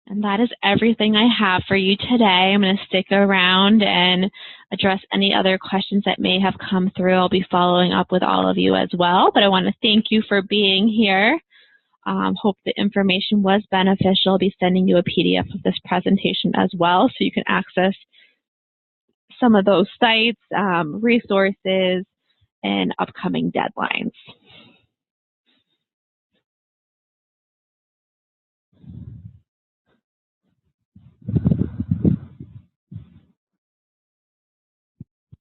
And that is everything I have for you today. I'm going to stick around and address any other questions that may have come through. I'll be following up with all of you as well, but I want to thank you for being here. Hope the information was beneficial. I'll be sending you a PDF of this presentation as well, so you can access some of those sites, resources, and upcoming deadlines.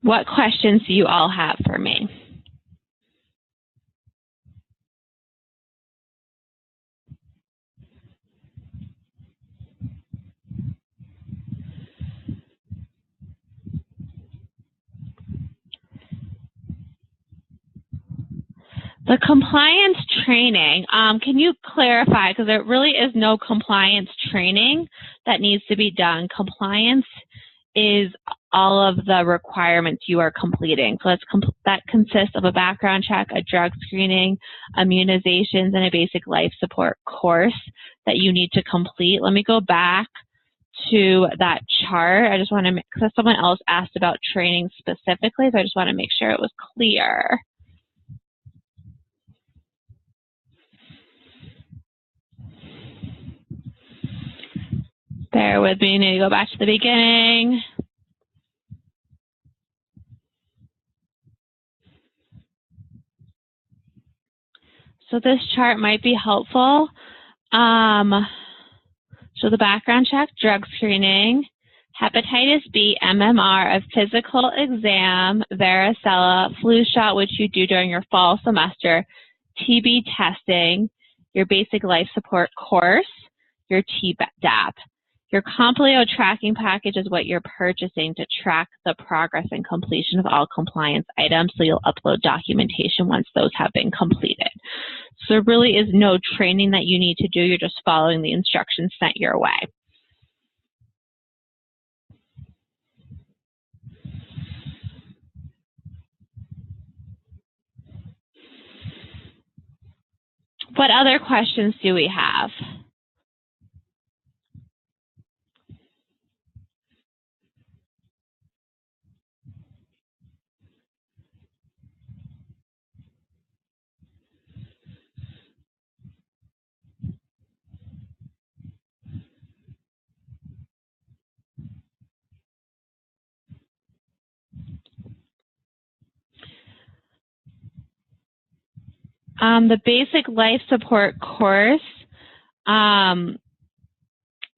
What questions do you all have for me? The compliance training, can you clarify, because there really is no compliance training that needs to be done. Compliance is all of the requirements you are completing. So that consists of a background check, a drug screening, immunizations, and a basic life support course that you need to complete. Let me go back to that chart. I just want to, because someone else asked about training specifically, so I just want to make sure it was clear. Bear with me, I need to go back to the beginning. So this chart might be helpful. So the background check, drug screening, hepatitis B, MMR, a physical exam, varicella, flu shot, which you do during your fall semester, TB testing, your basic life support course, your TDAP. Your Complio tracking package is what you're purchasing to track the progress and completion of all compliance items, so you'll upload documentation once those have been completed. So there really is no training that you need to do, you're just following the instructions sent your way. What other questions do we have? The basic life support course,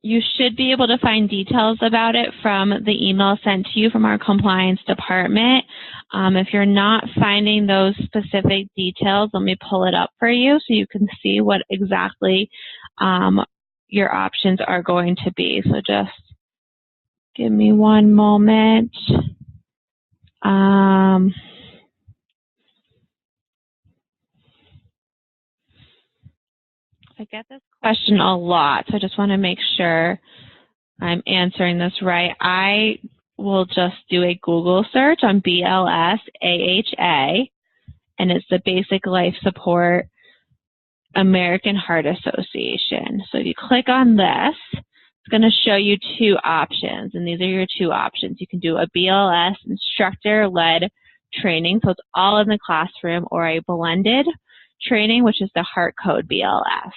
you should be able to find details about it from the email sent to you from our compliance department. If you're not finding those specific details, let me pull it up for you so you can see what exactly your options are going to be. So just give me one moment. I get this question a lot, so I just want to make sure I'm answering this right. I will just do a Google search on BLS AHA, and it's the Basic Life Support American Heart Association. So if you click on this, it's going to show you two options, and these are your two options. You can do a BLS instructor-led training, so it's all in the classroom, or a blended training, which is the Heart Code BLS.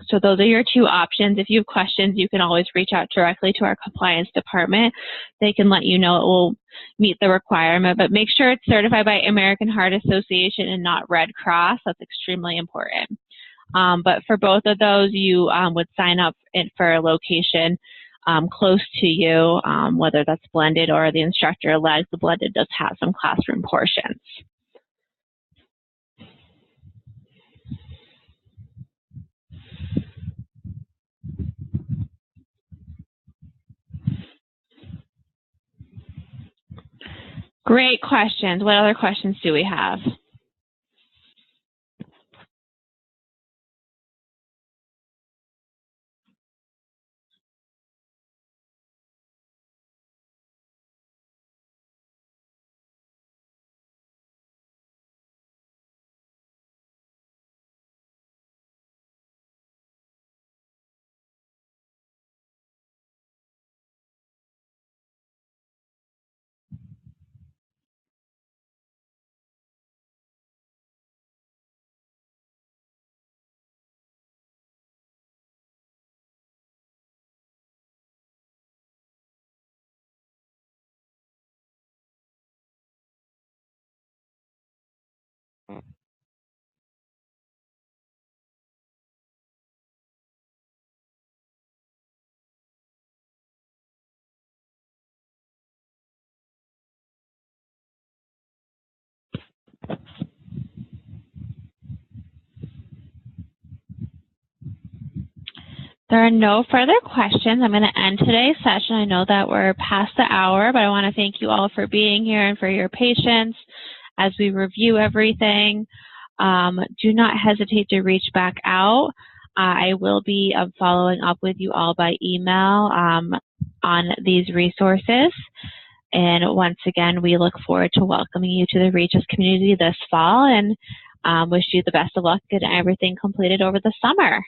So those are your two options. If you have questions, you can always reach out directly to our compliance department. They can let you know it will meet the requirement, but make sure it's certified by American Heart Association and not Red Cross. That's extremely important. But for both of those, you would sign up for a location close to you, whether that's blended or the instructor-led. The blended does have some classroom portions. Great questions. What other questions do we have? There are no further questions. I'm going to end today's session. I know that we're past the hour, but I want to thank you all for being here and for your patience as we review everything. Do not hesitate to reach back out. I will be following up with you all by email on these resources. And once again, we look forward to welcoming you to the Regis community this fall, and wish you the best of luck getting everything completed over the summer.